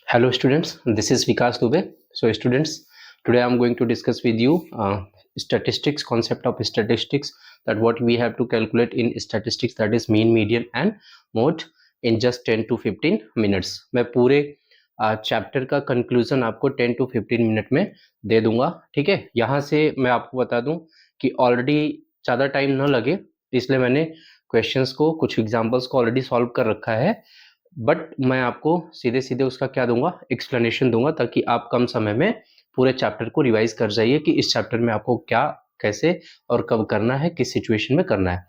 Hello students, this is Vikas Dubey. So students, today I'm going to discuss with you statistics, concept of statistics, that what we have to calculate in statistics, that is mean, median and mode in just 10 to 15 minutes. मैं पूरे chapter का conclusion आपको 10 to 15 minute में दे दूंगा. ठीक है, यहाँ से मैं आपको बता दूं कि ऑलरेडी ज़्यादा टाइम न लगे, इसलिए मैंने क्वेश्चंस को, कुछ एग्जांपल्स को ऑलरेडी सॉल्व कर रखा है, बट मैं आपको सीधे सीधे उसका क्या दूंगा, एक्सप्लेनेशन दूंगा, ताकि आप कम समय में पूरे चैप्टर को रिवाइज कर जाइए कि इस चैप्टर में आपको क्या, कैसे और कब करना है, किस सिचुएशन में करना है.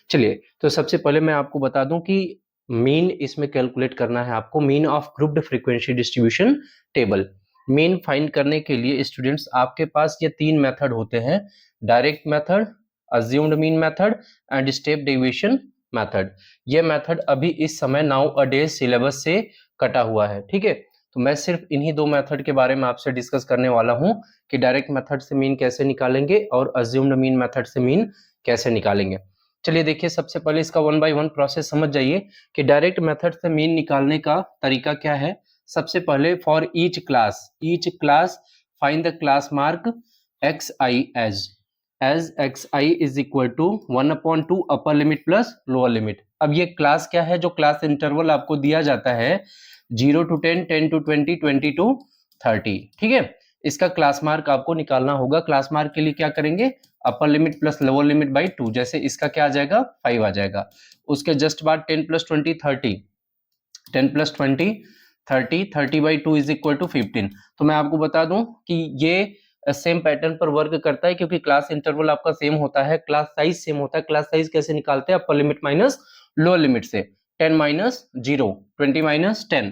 चलिए, तो सबसे पहले मैं आपको बता दूं कि मीन इसमें कैलकुलेट करना है आपको, mean of grouped frequency distribution table. Mean find करने के लिए स्टूडेंट्स आपके पास ये तीन मेथड होते हैं: direct method, assumed mean method and step deviation method. ये मेथड अभी इस समय नाउ अ डेज सिलेबस से कटा हुआ है. ठीक है, तो मैं सिर्फ इन्हीं दो मेथड के बारे में आपसे डिस्कस करने वाला हूं कि डायरेक्ट मेथड से मीन कैसे निकालेंगे और अज्यूम्ड मीन मेथड से मीन कैसे निकालेंगे. चलिए देखिए, सबसे पहले इसका वन बाय वन प्रोसेस समझ जाइए कि डायरेक्ट मेथड से मीन निकालने का तरीका क्या है. सबसे पहले for each class find the class mark xi as xi is equal to 1/2 upper limit plus lower limit. अब ये क्लास क्या है, जो क्लास इंटरवल आपको दिया जाता है 0 to 10, 10 to 20, 20 to 30. ठीक है, इसका क्लास मार्क आपको निकालना होगा. क्लास मार्क के लिए क्या करेंगे, upper limit plus lower limit by 2. जैसे इसका क्या आ जाएगा, 5 आ जाएगा. उसके जस्ट बाद 10 + 20 30, 10 + 20 30, 30 बाई 2 इज इक्वल टू 15. तो मैं आपको बता दूं कि ये सेम पैटर्न पर वर्क करता है, क्योंकि क्लास इंटरवल आपका सेम होता है, क्लास साइज सेम होता है. क्लास साइज कैसे निकालते हैं, upper limit minus lower limit से. 10 - 0, 20 - 10.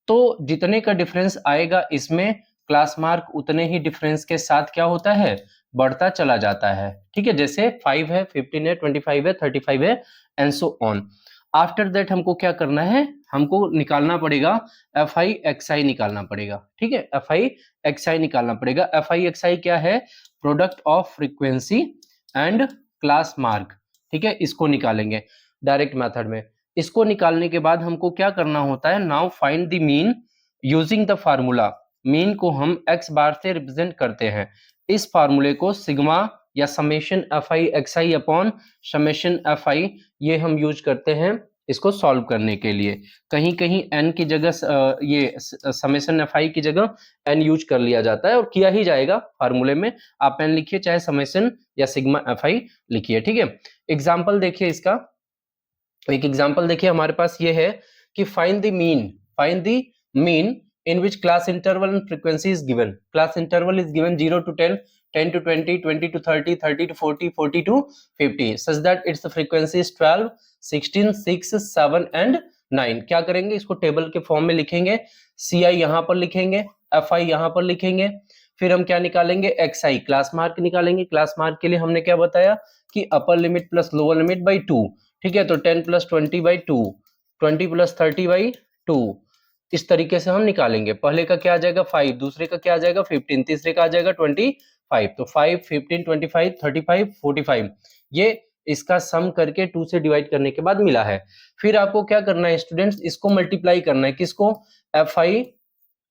तो जितने का डिफरेंस आएगा इसमें क्लास मार्क उतने ही डिफरेंस के साथ क्या होता है, बढ़ता चला जाता है. ठीक है, जैसे 5 है, 15 है, 25 है, 35 है and so on. After that हमको क्या करना है, हमको निकालना पड़ेगा FI/XI निकालना पड़ेगा. ठीक है, FI/XI निकालना पड़ेगा. FI/XI क्या है, product of frequency and class mark. ठीक है, इसको निकालेंगे डायरेक्ट मेथड में. इसको निकालने के बाद हमको क्या करना होता है, now find the mean using the formula. Mean को हम x बार से रिप्रेजेंट करते हैं. इस फार्मूले को सिग्मा या summation FI/XI upon summation FI, ये हम यूज करते हैं इसको सॉल्व करने के लिए. कहीं कहीं n की जगह ये समेशन FI की जगह n यूज कर लिया जाता है, और किया ही जाएगा फार्मूले में. आप n लिखिए, चाहे समेशन या सिग्मा FI लिखिए. ठीक है, एग्जाम्पल देखिए इसका. एक एग्जाम्पल देखिए हमारे पास ये है कि find the mean in which class interval and frequency is given. Class interval is given 0 to 10, 10 to 20, 20 to 30, 30 to 40, 40 to 50, such that its frequency is 12, 16, 6, 7 and 9. क्या करेंगे, इसको टेबल के फॉर्म में लिखेंगे. CI यहाँ पर लिखेंगे, FI यहाँ पर लिखेंगे. फिर हम क्या निकालेंगे, XI क्लास मार्क निकालेंगे. क्लास मार्क के लिए हमने क्या बताया कि upper limit plus lower limit by 2. ठीक है, तो 10 + 20 बाई 2, 20 + 30 बाई 2. इस तरीके से हम निकालेंगे. पहले का क्या आ जाएगा 5, दूसरे का क्या आ जाएगा 15, तीसरे का आ जाएगा 25. तो 5, 15, 25, 35, 45, ये इसका सम करके 2 से डिवाइड करने के बाद मिला है. फिर आपको क्या करना है स्टूडेंट्स, इसको मल्टीप्लाई करना है. किसको, FI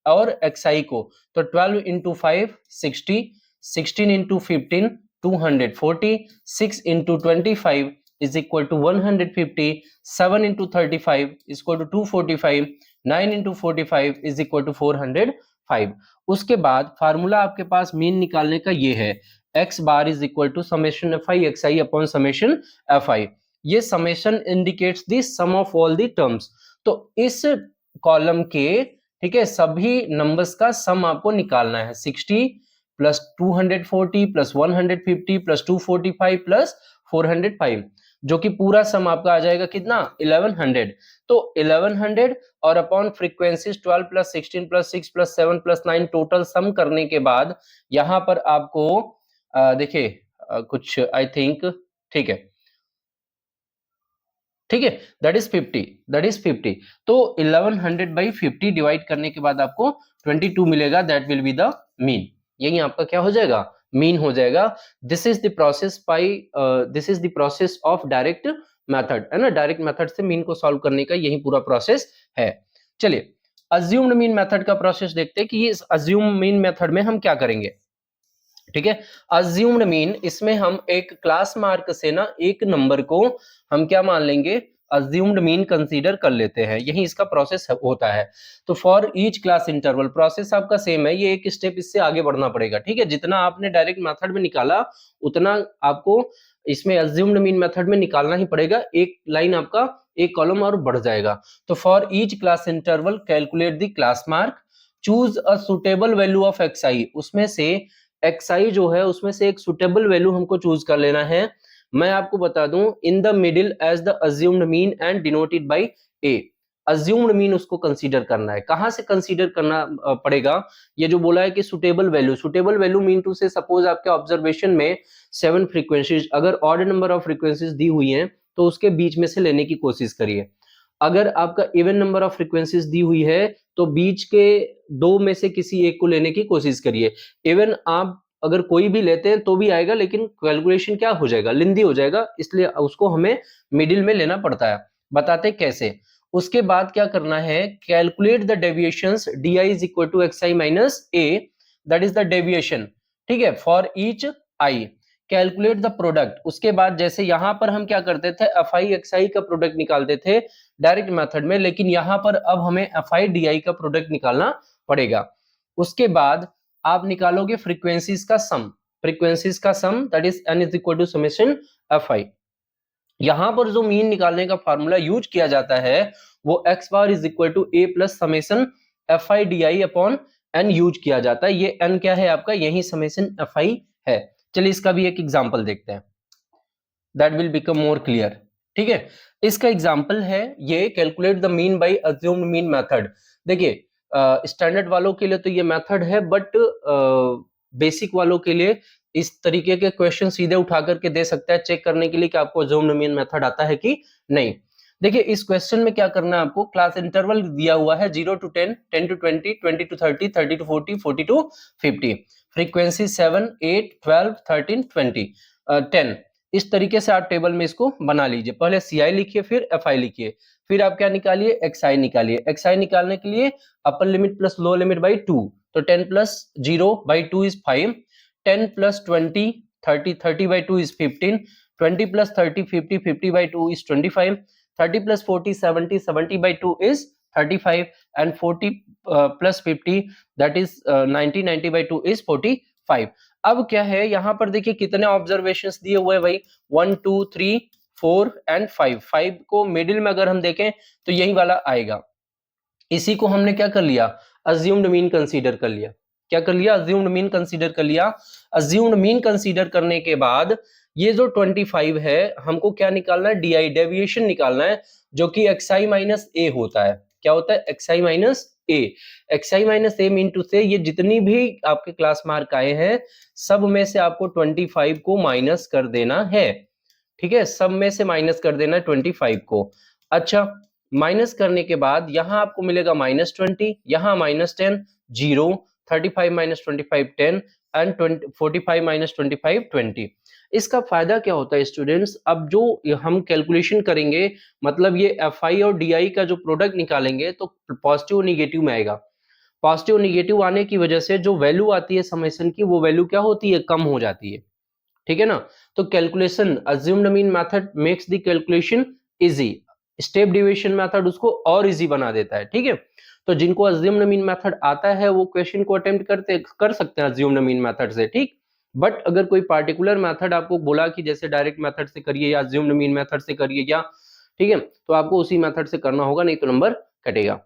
और XI को. तो 12 × 5 60, 16 × 15 240, 6 × 25 is equal to 150, 7 × 35 is equal to 245, 9 × 45 is equal to 405. उसके बाद फार्मूला आपके पास मीन निकालने का ये है, x bar is equal to summation FI/XI upon summation FI. ये summation indicates the sum of all the terms. तो इस कॉलम के, ठीक है, सभी नंबर्स का सम आपको निकालना है. 60 + 240 + 150 + 245 + 405, जो कि पूरा सम आपका आ जाएगा कितना, 1100. तो 1100 और अपॉन फ्रीक्वेंसीज 12 + 16 + 6 + 7 + 9, टोटल सम करने के बाद यहां पर आपको देखिए कुछ आई थिंक, ठीक है, ठीक है, दैट इज 50. तो 1100/50 डिवाइड करने के बाद आपको 22 मिलेगा. That will be the mean. यही आपका क्या हो जाएगा, मीन हो जाएगा. This is the process of direct method, है ना. डायरेक्ट मेथड से मीन को सॉल्व करने का यही पूरा प्रोसेस है. चलिए अज्यूम्ड मीन मेथड का प्रोसेस देखते हैं कि इस अज्यूम मीन मेथड में हम क्या करेंगे। ठीक है, अज्यूम्ड मीन, इसमें हम एक क्लास मार्क से ना एक नंबर को हम क्या मान लेंगे, अज्यूम्ड मीन कंसीडर कर लेते हैं, यही इसका प्रोसेस होता है। तो for each class interval, process आपका सेम है, ये एक स्टेप इससे आगे बढ़ना पड़ेगा। ठीक है, जितना आपने डायरेक्ट मेथड में निकाला उतना आपको इसमें अज्यूम्ड मीन मेथड में निकालना ही पड़ेगा, एक लाइन आपका एक कॉलम और बढ़ जाएगा। तो for each class interval calculate the class mark, choose a suitable value of xi, उसमें से xi जो है उसमें से एक सुटेबल वैल्यू हमको चूज कर लेना है। मैं आपको बता दूं, in the middle age the assumed mean and denoted by a, assumed mean उसको कंसीडर करना है। कहां से कंसीडर करना पड़ेगा, ये जो बोला है कि suitable value, suitable value mean to say suppose आपके ऑब्जर्वेशन में 7 फ्रीक्वेंसीज, अगर ऑड नंबर ऑफ फ्रीक्वेंसीज दी हुई हैं तो उसके बीच में से लेने की कोशिश करिए। अगर आपका इवन नंबर ऑफ फ्रीक्वेंसीज दी हुई है तो बीच के दो में से किसी एक को लेने की कोशिश करिए। इवन आप अगर कोई भी लेते हैं तो भी आएगा, लेकिन कैलकुलेशन क्या हो जाएगा, लेंदी हो जाएगा, इसलिए उसको हमें मिडिल में लेना पड़ता है। बताते कैसे। उसके बाद क्या करना है, calculate the deviations di is equal to xi minus a, that is the deviation. ठीक है, for each I calculate the product. उसके बाद जैसे यहां पर हम क्या करते थे, fi xi का प्रोडक्ट निकालते थे डायरेक्ट मेथड में, लेकिन यहां पर अब हमें fi di का प्रोडक्ट निकालना पड़ेगा। उसके बाद आप निकालोगे फ्रीक्वेंसीज का सम, फ्रीक्वेंसीज का sum that is n is equal to summation fi। यहां पर जो मीन निकालने का फार्मूला यूज किया जाता है वो x bar is equal to a plus summation fi di upon n use किया जाता है। ये n क्या है आपका, यही समेशन fi है। चलिए इसका भी एक एग्जांपल देखते हैं, that will become more clear. ठीक है, इसका एग्जांपल है ये, calculate the mean by assumed mean method. देखिए स्टैंडर्ड वालों के लिए तो ये मेथड है, बट बेसिक वालों के लिए इस तरीके के क्वेश्चन सीधे उठा करके दे सकता है, चेक करने के लिए कि आपको अज्यूम्ड मीन मेथड आता है कि नहीं। देखिए इस क्वेश्चन में क्या करना है आपको, क्लास इंटरवल दिया हुआ है 0 to 10, 10 to 20, 20 to 30, 30 to 40, 40 to 50, frequency 7, 8, 12, 13, 20, 10। इस तरीके से आप टेबल में इसको बना लीजिए, पहले CI लिखिए फिर FI लिखिए, फिर आप क्या निकालिए, XI निकालिए। XI निकालने के लिए upper limit plus lower limit by 2, तो 10 plus 0 by 2 is 5, 10 plus 20 30, 30 by 2 is 15, 20 plus 30 50, 50 by 2 is 25, 30 plus 40 70, 70 by 2 is 35, and 40 plus 50 that is 90, 90 by 2 is 45। अब क्या है यहाँ पर देखिए कितने ऑब्जर्वेशंस दिए हुए हैं भाई, 1 2 3 4 एंड 5। 5 को मिडिल में अगर हम देखें तो यही वाला आएगा। इसी को हमने क्या कर लिया, अज्यूम्ड मीन कंसीडर कर लिया। क्या कर लिया, अज्यूम्ड मीन कंसीडर कर लिया। अज्यूम्ड मीन कंसीडर करने के बाद ये जो 25 है हमको क्या निकालना है, डी डेविएशन निकालना है, जो कि xi माइनस ए होता है। क्या होता है, xi minus a. xi minus a mean to say ये जितनी भी आपके क्लास मार्क आए हैं सब में से आपको 25 को माइनस कर देना है। ठीक है, सब में से माइनस कर देना है 25 को। अच्छा, माइनस करने के बाद यहां आपको मिलेगा -20, यहां -10, 0, 35 माइनस 25 10, एंड 45 माइनस 25 20। इसका फायदा क्या होता है स्टूडेंट्स, अब जो हम कैलकुलेशन करेंगे, मतलब ये FI और DI का जो प्रोडक्ट निकालेंगे तो पॉजिटिव निगेटिव में आएगा। पॉजिटिव निगेटिव आने की वजह से जो वैल्यू आती है समेशन की, वो वैल्यू क्या होती है, कम हो जाती है। ठीक है ना, तो calculation assumed mean method makes the calculation easy, step deviation method उसको और इजी बना देता है। ठीक है, तो जिनको अज्यूम्ड मीन मेथड आता है वो क्वेश्चन को अटेम्प्ट कर सकते हैं अज्यूम्ड मीन मेथड से। ठीक, बट अगर कोई पार्टिकुलर मेथड आपको बोला कि जैसे डायरेक्ट मेथड से करिए या अज्यूम्ड मीन मेथड से करिए या, ठीक है, तो आपको उसी मेथड से करना होगा, नहीं तो नंबर कटेगा।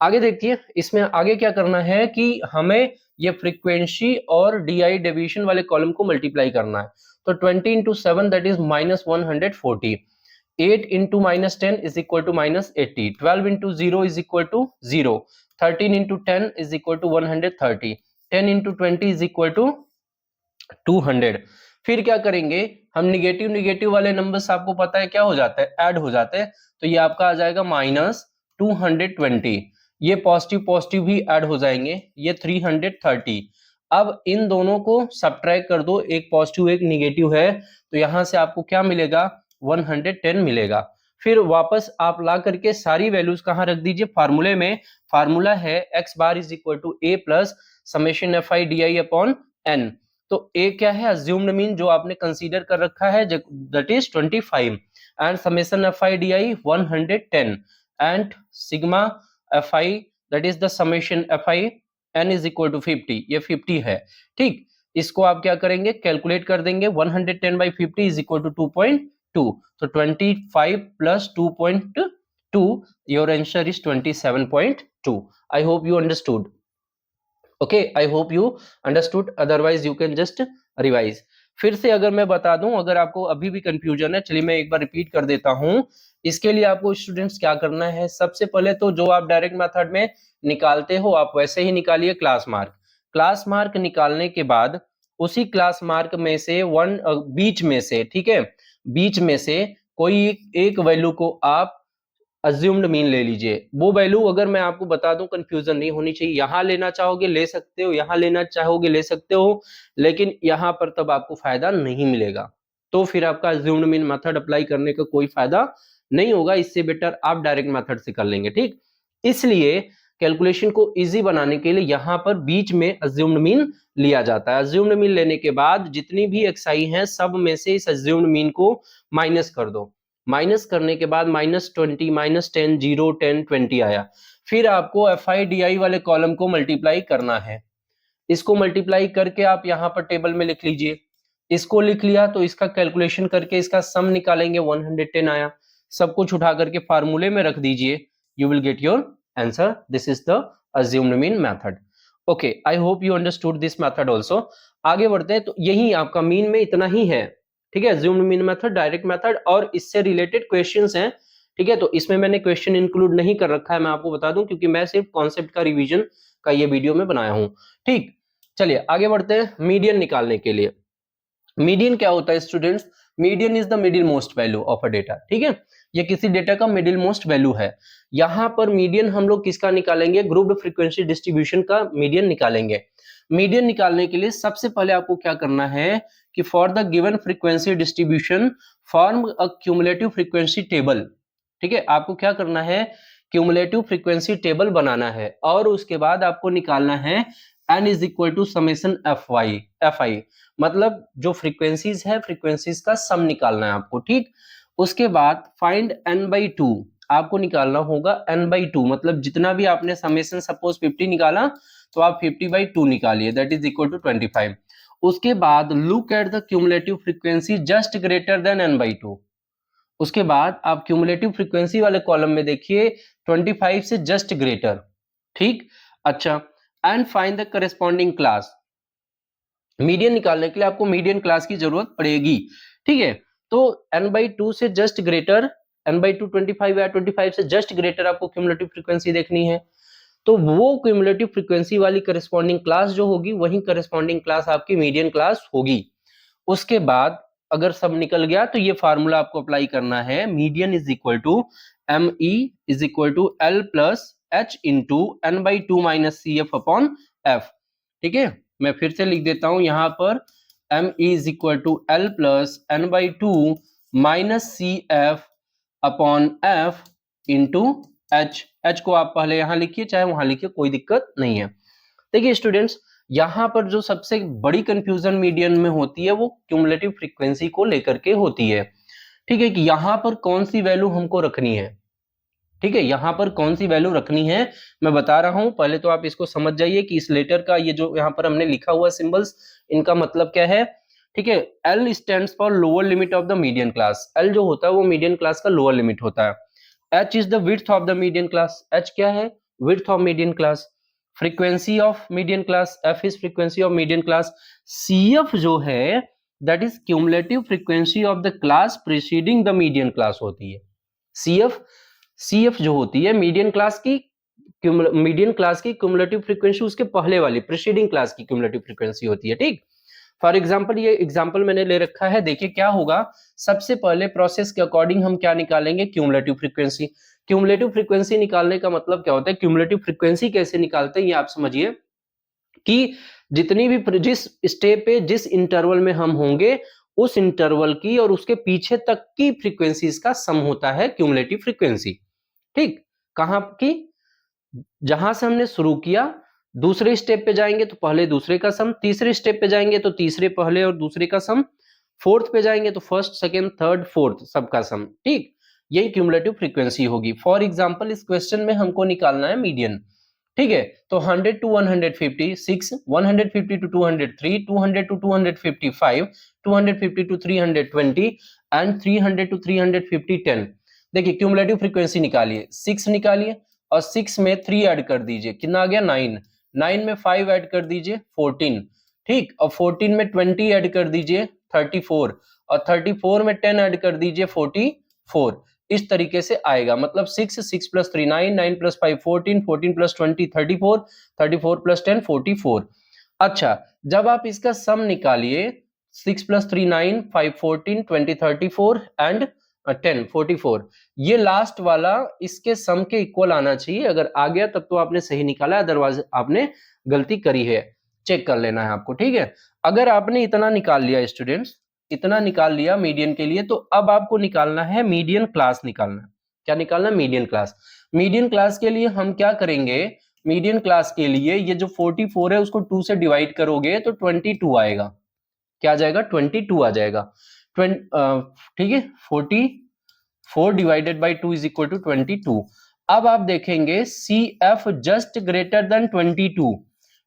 आगे देखिए, इसमें आगे क्या करना है कि हमें ये फ्रीक्वेंसी और DI डेविएशन वाले कॉलम को मल्टीप्लाई करना है। तो 20 into 7 that is -140, 8 into -10 is equal to -80, 12 into 0 is equal to 0, 13 into 10 is equal to 130, 10 into 20 is equal to 200। फिर क्या करेंगे हम, निगेटिव निगेटिव वाले नंबर्स आपको पता है क्या हो जाता है, ऐड हो जाते हैं, तो ये आपका आ जाएगा -220। ये पॉजिटिव पॉजिटिव भी ऐड हो जाएंगे, ये 330। अब इन दोनों को सब्ट्रैक्ट कर दो, एक पॉजिटिव एक निगेटिव है, तो यहां से आपको क्या मिलेगा, 110 मिलेगा। फिर वापस आप ला करके सारी वैल्यूज कहाँ रख दीजिए, फार्मूले में। फार्मूला है x bar is equal to a plus summation f i d i upon n. तो ए क्या है, अज्यूम्ड मीन जो आपने कंसीडर कर रखा है, that is 25, and summation f i d i 110, and sigma f i that is the summation f i n is equal to 50, ये 50 है। ठीक, इसको आप क्या करेंगे, कैलकुलेट कर देंगे। 110 बाई 50 इज इक्वल टू 2.2, तो 25 plus 2.2, your answer is 27.2। I hope you understood. Okay, I hope you understood, otherwise you can just revise. फिर से अगर मैं बता दूं, अगर आपको अभी भी कंफ्यूजन है, चलिए मैं एक बार रिपीट कर देता हूं। इसके लिए आपको स्टूडेंट्स क्या करना है, सबसे पहले तो जो आप डायरेक्ट मेथड में निकालते हो आप वैसे ही निकालिए क्लास मार्क। क्लास मार्क निकालने के बाद उसी क्लास मार्क में से बीच में से, ठीक है, बीच में से कोई एक वैल्यू को आप अज्यूम्ड मीन ले लीजिए। वो वैल्यू अगर मैं आपको बता दूं, कंफ्यूजन नहीं होनी चाहिए, यहां लेना चाहोगे ले सकते हो, यहां लेना चाहोगे ले सकते हो, लेकिन यहां पर तब आपको फायदा नहीं मिलेगा। तो फिर आपका अज्यूम्ड मीन मेथड अप्लाई करने का कोई फायदा नहीं होगा, इससे बेटर आप डायरेक्ट मेथड से कर लेंगे। ठीक, इसलिए कैलकुलेशन को इजी बनाने के लिए यहां पर बीच में अज्यूम्ड मीन लिया जाता है। अज्यूम्ड मीन लेने के बाद जितनी भी एक्सआई हैं सब में से इस अज्यूम्ड मीन को माइनस कर दो। माइनस करने के बाद -20, -10, 0, 10, 20 आया। फिर आपको एफ आई डी आई वाले कॉलम को मल्टीप्लाई करना है। इसको मल्टीप्लाई करके आप यहाँ पर टेबल में लिख लीजिए। इसको लिख लिया तो इसका कैलकुलेशन करके इसका सम निकालेंगे, 110 आया। सब कुछ उठा करके फार्मूले में रख दीजिए, you will get your answer. This is the assumed mean method. Okay, I hope you understood this method also. आगे बढ़ते हैं, तो यही आपका मीन में इतना ही है। ठीक है, assumed mean method, direct method और इससे रिलेटेड क्वेश्चंस हैं। ठीक है, तो इसमें मैंने क्वेश्चन इंक्लूड नहीं कर रखा है, मैं आपको बता दूं, क्योंकि मैं सिर्फ कॉन्सेप्ट का रिवीजन का ये वीडियो में बनाया हूं। ठीक, चलिए आगे बढ़ते हैं। मीडियन निकालने के लिए, मीडियन क्या होता है students, median is the middle most value of a data. ठीक है, ये किसी डेटा का मिडिल मोस्ट वैल्यू है। यहां पर मीडियन हम लोग किसका निकालेंगे, ग्रुप्ड फ्रीक्वेंसी डिस्ट्रीब्यूशन का मीडियन निकालेंगे। मीडियन निकालने के लिए सबसे पहले आपको क्या करना है कि for the given frequency distribution form a cumulative frequency table. ठीक है, आपको क्या करना है, क्यूमुलेटिव फ्रीक्वेंसी टेबल बनाना है, और उसके बाद आपको निकालना है n is equal to summation f i, मतलब जो फ्रीक्वेंसीज है फ्रीक्वेंसीज का सम निकालना है आपको। ठीक, उसके बाद फाइंड n बाई 2, आपको निकालना होगा n बाई 2, मतलब जितना भी आपने समेशन सपोज 50 निकाला तो आप 50 बाई 2 निकालिए, दैट इज इक्वल टू 25। उसके बाद look at the cumulative frequency just greater then n by 2। उसके बाद आप क्यूमुलेटिव फ्रीक्वेंसी वाले कॉलम में देखिए 25 से जस्ट ग्रेटर। ठीक, अच्छा, and find the corresponding class. Median निकालने के लिए आपको मीडियन क्लास की जरूरत पड़ेगी। ठीक है, तो n बाई 2 से जस्ट ग्रेटर, n बाई 2 25 या 25 से जस्ट ग्रेटर आपको क्यूमुलेटिव फ्रीक्वेंसी देखनी है। तो वो क्यूमुलेटिव फ्रीक्वेंसी वाली करस्पॉन्डिंग क्लास जो होगी वही करस्पॉन्डिंग क्लास आपकी मीडियन क्लास होगी। उसके बाद अगर सब निकल गया तो ये फार्मूला आपको अप्लाई करना है, median is equal to m e is equal to l plus h into n by 2 minus c f upon f. ठीक है, मैं फिर से लिख देता हूं यहां पर, m e is equal to l plus n by 2 minus c f upon f into h. H को आप पहले यहां लिखिए चाहे वहां लिखिए, कोई दिक्कत नहीं है। देखिए स्टूडेंट्स, यहां पर जो सबसे बड़ी कंफ्यूजन मीडियन में होती है वो क्यूमुलेटिव फ्रीक्वेंसी को लेकर के होती है। ठीक है, कि यहां पर कौन सी वैल्यू हमको रखनी है। ठीक है, यहां पर कौन सी वैल्यू रखनी है मैं बता रहा हूं, पहले तो आप इसको समझ जाइए कि इस लेटर का ये जो यहां पर हमने लिखा हुआ सिंबल्स, इनका मतलब क्या है। ठीक है, l stands for lower limit of the median class. L जो होता है वो मीडियन क्लास का लोअर लिमिट होता है। H is the width of the median class, h क्या है, width of median class. Frequency of median class, f is frequency of median class. C f जो है that is cumulative frequency of the class preceding the median class होती है। C f जो होती है median class की cumulative frequency उसके पहले वाली प्रीसीडिंग क्लास की क्यूमुलेटिव फ्रीक्वेंसी होती है। ठीक, फॉर एग्जांपल ये एग्जांपल मैंने ले रखा है, देखिए क्या होगा। सबसे पहले प्रोसेस के अकॉर्डिंग हम क्या निकालेंगे, क्यूमुलेटिव फ्रीक्वेंसी। क्यूमुलेटिव फ्रीक्वेंसी निकालने का मतलब क्या होता है, क्यूमुलेटिव फ्रीक्वेंसी कैसे निकालते हैं ये आप समझिए, कि जितनी भी जिस स्टेप पे जिस इंटरवल में हम होंगे उस इंटरवल की और उसके पीछे तक की फ्रीक्वेंसीज का सम होता है क्यूमुलेटिव फ्रीक्वेंसी। ठीक, कहां की, जहां से हमने शुरू किया, दूसरे स्टेप पे जाएंगे तो पहले दूसरे का सम, तीसरे स्टेप पे जाएंगे तो तीसरे पहले और दूसरे का सम, फोर्थ पे जाएंगे तो फर्स्ट सेकेंड थर्ड फोर्थ सबका सम। ठीक, यही क्यूमुलेटिव फ्रीक्वेंसी होगी। फॉर एग्जांपल इस क्वेश्चन में हमको निकालना है मीडियन। ठीक है, तो 100 to 156, 150 to 203, 200 to 255, 250 to 320 and 300 to 350 10। देखिए क्यूमुलेटिव फ्रीक्वेंसी निकालिए, 6 निकालिए और 6 में 3 ऐड कर दीजिए, कितना आ गया 9, 9 में 5 ऐड कर दीजिए 14। ठीक, और 14 में 20 ऐड कर दीजिए 34, और 34 में 10 ऐड कर दीजिए 44। इस तरीके से आएगा, मतलब 6, 6 प्लस 3 9, 9 प्लस 5 14, 14 प्लस 20 34, 34 प्लस 10 44। अच्छा, जब आप इसका सम निकालिए, 6 प्लस 3 9, 5 14, 20 34 एंड 10 44, ये लास्ट वाला इसके सम के इक्वल आना चाहिए। अगर आ गया तब तो आपने सही निकाला, अदरवाइज आपने गलती करी है, चेक कर लेना है आपको। ठीक है, अगर आपने इतना निकाल लिया स्टूडेंट्स, इतना निकाल लिया मीडियन के लिए, तो अब आपको निकालना है मीडियन क्लास निकालना है। क्या निकालना है? Median class. मीडियन क्लास के लिए हम क्या करेंगे, मीडियन क्लास के लिए ये जो 44 है उसको 2 से डिवाइड करोगे तो 22 आएगा। क्या आ जाएगा? 22 आ जाएगा। ठीक है, 44 divided by 2 is equal to 22। अब आप देखेंगे c f just greater than 22,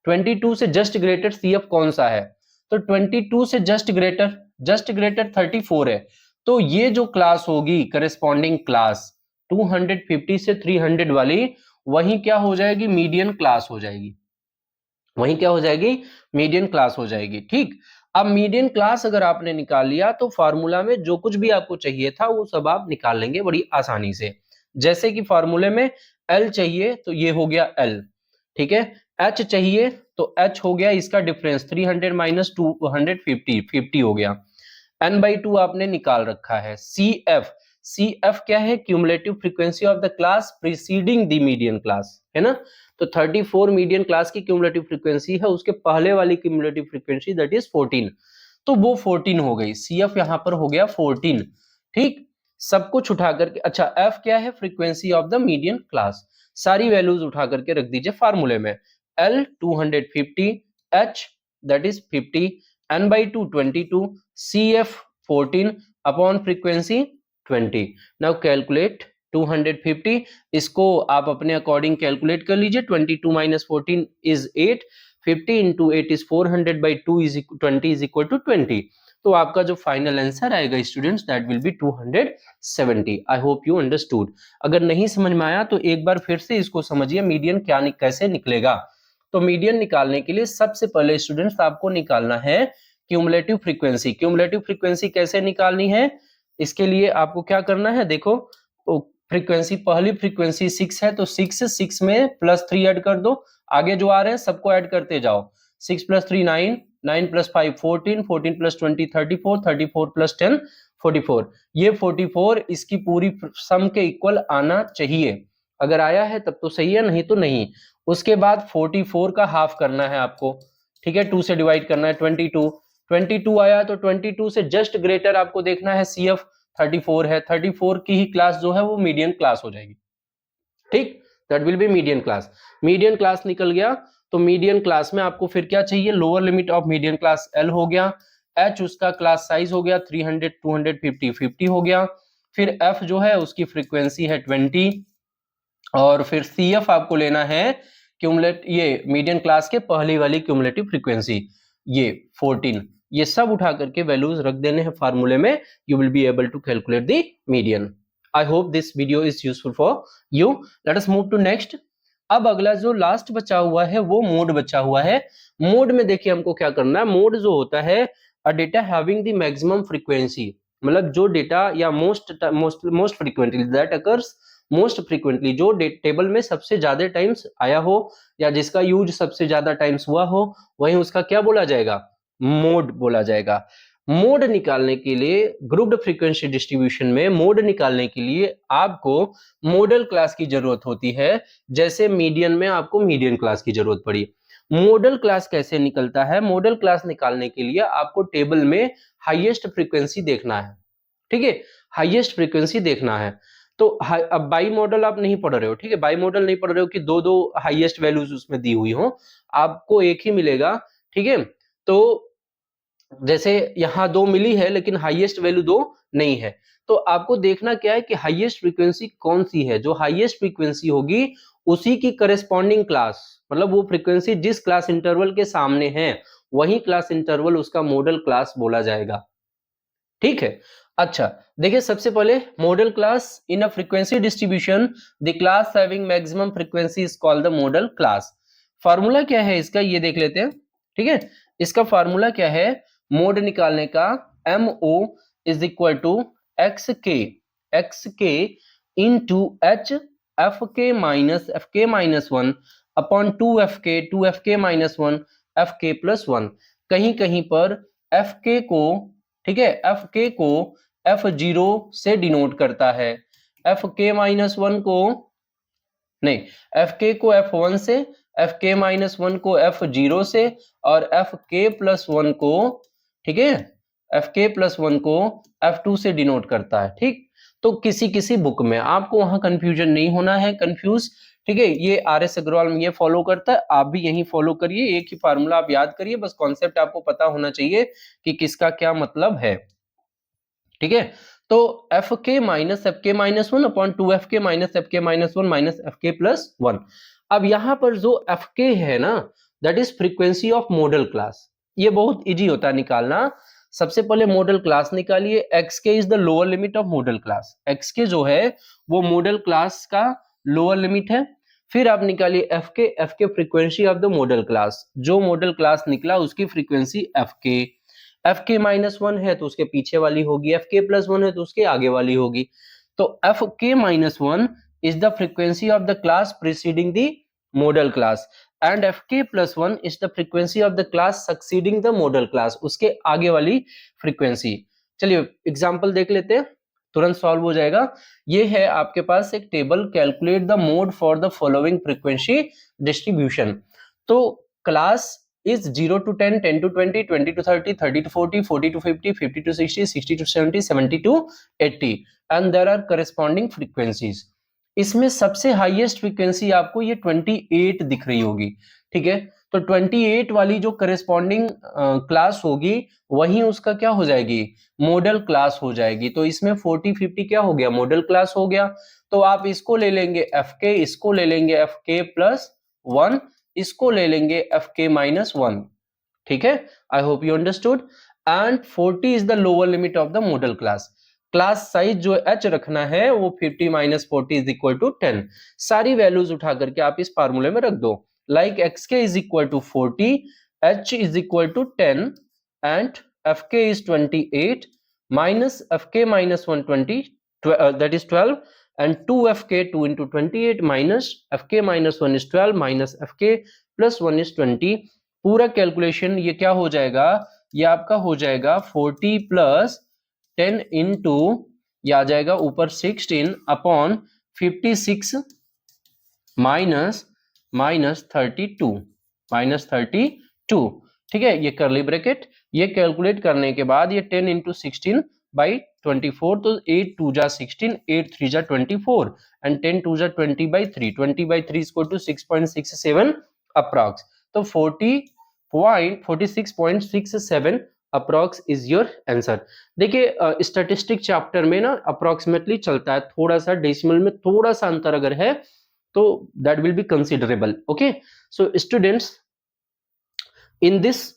22 से जस्ट ग्रेटर सी एफ कौन सा है? तो 22 से जस्ट ग्रेटर 34 है। तो ये जो क्लास होगी करेस्पॉन्डिंग क्लास 250 से 300 वाली, वही क्या हो जाएगी? मीडियन क्लास हो जाएगी। वही क्या हो जाएगी? मीडियन क्लास हो जाएगी। ठीक, अब मीडियन क्लास अगर आपने निकाल लिया तो फार्मूला में जो कुछ भी आपको चाहिए था वो सब आप निकाल लेंगे बड़ी आसानी से। जैसे कि फार्मूले में L चाहिए तो ये हो गया L। ठीक है, H चाहिए तो H हो गया इसका डिफरेंस 300 माइनस 250, 50 हो गया। n/2 आपने निकाल रखा है। CF क्या है? Cumulative frequency of the class preceding the median class, है ना? तो 34 मीडियन क्लास की क्यूमुलेटिव फ्रीक्वेंसी है, उसके पहले वाली क्यूमुलेटिव फ्रीक्वेंसी दैट इज 14, तो वो 14 हो गई। CF यहां पर हो गया 14। ठीक, सब कुछ उठा करके, अच्छा F क्या है? Frequency of the median class. सारी वैल्यूज उठा करके रख दीजिए फार्मूले में। L 250, H दैट इज 50, n/2 22, CF 14 upon frequency 20। Now calculate 250, इसको आप अपने अकॉर्डिंग कैलकुलेट कर लीजिए। 22 minus 14 is 8, 50 into 8 is 400 by 2 is 20 is equal to 20। तो आपका जो फाइनल आंसर आएगा students that will be 270। I hope you understood. अगर नहीं समझ में आया तो एक बार फिर से इसको समझिए, मीडियन क्या कैसे निकलेगा। तो मीडियन निकालने के लिए सबसे पहले स्टूडेंट्स आपको निकालना है क्यूमुलेटिव फ्रीक्वेंसी। क्यूमुलेटिव फ्रीक्वेंसी कैसे निकालनी है? इसके लिए आपको क्या करना है, देखो तो फ्रीक्वेंसी, पहली फ्रीक्वेंसी 6 है तो 6 में प्लस 3 ऐड कर दो, आगे जो आ रहे हैं सबको ऐड करते जाओ। 6 प्लस 3 9, 9 प्लस 5 14, 14 प्लस 20 34, 34 प्लस 10 44। ये 44 इसकी पूरी सम के इक्वल आना चाहिए। अगर आया है तब तो सही है, नहीं तो नहीं। उसके बाद 44 का हाफ करना है आपको। ठीक है, 2 से डिवाइड करना है 22 आया तो 22 से जस्ट ग्रेटर आपको देखना है CF 34 है, 34 की ही क्लास जो है वो मीडियन क्लास हो जाएगी। ठीक, that will B median class. Median class निकल गया तो मीडियन क्लास में आपको फिर क्या चाहिए? Lower limit of median class L हो गया, H उसका क्लास साइज हो गया 300 250 50 हो गया, फिर F जो है उसकी फ्रीक्वेंसी है 20, और फिर CF आपको लेना है क्यूमुलेट, ये मीडियन क्लास के पहली वाली क्यूमुलेटिव फ्रीक्वेंसी ये 14। ये सब उठा करके वैल्यूज रख देने हैं फार्मूले में, you will be able to calculate the median. I hope this video is useful for you. Let us move to next. अब अगला जो लास्ट बचा हुआ है वो मोड बचा हुआ है। मोड में देखिए हमको क्या करना है। मोड जो होता है a data having the maximum frequency, मतलब जो डेटा या most frequently that occurs most frequently, जो टेबल में सबसे ज्यादा टाइम्स आया हो या जिसका यूज सबसे ज्यादा टाइम्स हुआ हो, वही उसका क्या बोला जाएगा? मोड बोला जाएगा। मोड निकालने के लिए ग्रुप्ड फ्रीक्वेंसी डिस्ट्रीब्यूशन में मोड निकालने के लिए आपको मॉडल क्लास की जरूरत होती है। जैसे मीडियन में आपको मीडियन क्लास की जरूरत पड़ी। मॉडल क्लास कैसे निकलता है? मॉडल क्लास निकालने के लिए आपको टेबल में हाईएस्ट फ्रीक्वेंसी देखना है, ठीक है, हाईएस्ट फ्रीक्वेंसी देखना है। तो अब बाई मॉडल आप नहीं पढ़ रहे हो, ठीक है, बाई मॉडल नहीं पढ़ रहे हो कि दो दो हाईएस्ट वैल्यूज उसमें दी हुई हो, आपको एक ही मिलेगा, ठीक है। तो जैसे यहाँ दो मिली है लेकिन हाईएस्ट वैल्यू दो नहीं है, तो आपको देखना क्या है कि हाईएस्ट फ्रीक्वेंसी कौन सी है। जो हाईएस्ट फ्रीक्वेंसी होगी उसी की करस्पॉन्डिंग क्लास, मतलब वो फ्रीक्वेंसी जिस क्लास इंटरवल के सामने है वही क्लास इंटरवल उसका मॉडल क्लास बोला जाएगा, ठीक है। अच्छा, देखिए सबसे पहले model class in a frequency distribution the class having maximum frequency is called the modal class. Formula क्या है इसका ये देख लेते हैं, ठीक है। इसका फार्मूला क्या है मोड निकालने का? M o is equal to x k into h f के minus one upon two f के माइनस वन एफ के प्लस वन। कहीं कहीं पर एफ के को, ठीक है, एफ के को एफ जीरो से डिनोट करता है, एफ के माइनस वन को नहीं, एफ के को एफ वन से, एफ के माइनस वन को एफ जीरो से, और एफ के प्लस वन को, ठीक है, एफ के प्लस वन को एफ टू से डिनोट करता है, ठीक। तो किसी किसी बुक में आपको वहां कंफ्यूजन नहीं होना है, कंफ्यूज, ठीक है। ये आर एस अग्रवाल में ये फॉलो करता है, आप भी यही फॉलो करिए, एक ही फार्मूला आप याद करिए, बस कॉन्सेप्ट आपको पता होना चाहिए कि किसका क्या मतलब है, ठीक है। तो एफ के minus one upon two f के माइनस वन माइनस एफ के प्लस वन। अब यहां पर जो एफ के है ना, that is frequency of model class. ये बहुत इजी होता है निकालना। सबसे पहले मॉडल क्लास निकालिए, x k is the lower limit of model class. X के जो है वो मॉडल क्लास का लोअर लिमिट है। फिर आप निकालिए एफ के frequency of the modal class. जो मॉडल क्लास निकला उसकी फ्रीक्वेंसी एफ के माइनस वन है तो उसके पीछे वाली होगी, एफ के प्लस वन है तो उसके आगे वाली होगी। तो एफ के minus one is the frequency of the class preceding the modal class and f के plus one is the frequency of the class succeeding the modal class, उसके आगे वाली फ्रीक्वेंसी। चलिए एग्जाम्पल देख लेते हैं, तुरंत सॉल्व हो जाएगा। ये है आपके पास एक table, calculate the mode for the following frequency distribution. तो class is 0 to 10, 10 to 20, 20 to 30, 30 to 40, 40 to 50, 50 to 60, 60 to 70, 70 to 80 and there are corresponding frequencies। इसमें सबसे हाईएस्ट फ्रीक्वेंसी आपको ये 28 दिख रही होगी, ठीक है। तो 28 वाली जो करस्पॉन्डिंग क्लास होगी वही उसका क्या हो जाएगी, मॉडल क्लास हो जाएगी। तो इसमें 40 50 क्या हो गया, मॉडल क्लास हो गया। तो आप इसको ले लेंगे एफ के, इसको ले लेंगे एफ के प्लस वन, इसको ले लेंगे एफ के माइनस वन, ठीक है। I hope you understood. And 40 is the lower limit of the modal class. Class size जो एच रखना है वो 50 माइनस 40 इज इक्वल टू 10। सारी वैल्यूज उठा करके आप इस फार्मूले में रख दो, like x k is equal to 40, h is equal to 10 and f k is 28 minus f के minus 120 that is 12 and 2fk 2 into 28 minus fk minus 1 is 12 minus fk plus 1 is 20। पूरा कैलकुलेशन ये क्या हो जाएगा, ये आपका हो जाएगा 40 प्लस 10 इंटू ये आ जाएगा ऊपर 16 अपॉन 56 माइनस 32, ठीक है। ये करली ब्रैकेट, ये कैलकुलेट करने के बाद ये 10 इंटू 16 बाई 24, तो 8 2 जा 16, 8 3 जा 24 एंड 10 2 जा 20 by 3, 20 by 3 equal to 6.67 approx. तो 46.67 अप्रॉक्स इज योर आंसर। देखिए स्टैटिस्टिक चैप्टर में ना अप्रॉक्सीमेटली चलता है, थोड़ा सा डेसिमल में थोड़ा सा अंतर अगर है तो that will B considerable, okay. So students, in this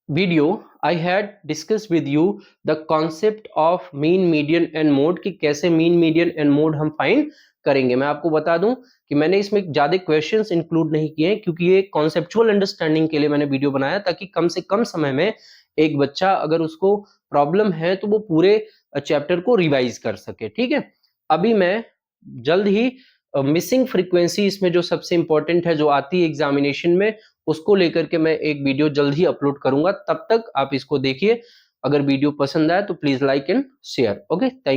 video I had discussed with you the concept of mean, median and mode कि कैसे mean, median and mode हम फाइंड करेंगे। मैं आपको बता दूं कि मैंने इसमें ज्यादा क्वेश्चंस इंक्लूड नहीं किए क्योंकि ये कॉन्सेप्चुअल अंडरस्टैंडिंग के लिए मैंने वीडियो बनाया, ताकि कम से कम समय में एक बच्चा अगर उसको प्रॉब्लम है तो वो पूरे चैप्टर को रिवाइज कर सके, ठीक है। अभी मैं जल्द ही मिसिंग फ्रीक्वेंसी इसमें जो सबसे इंपॉर्टेंट है जो आती है एग्जामिनेशन में, उसको लेकर के मैं एक वीडियो जल्द ही अपलोड करूंगा। तब तक आप इसको देखिए, अगर वीडियो पसंद आए तो please like and share, okay. Thank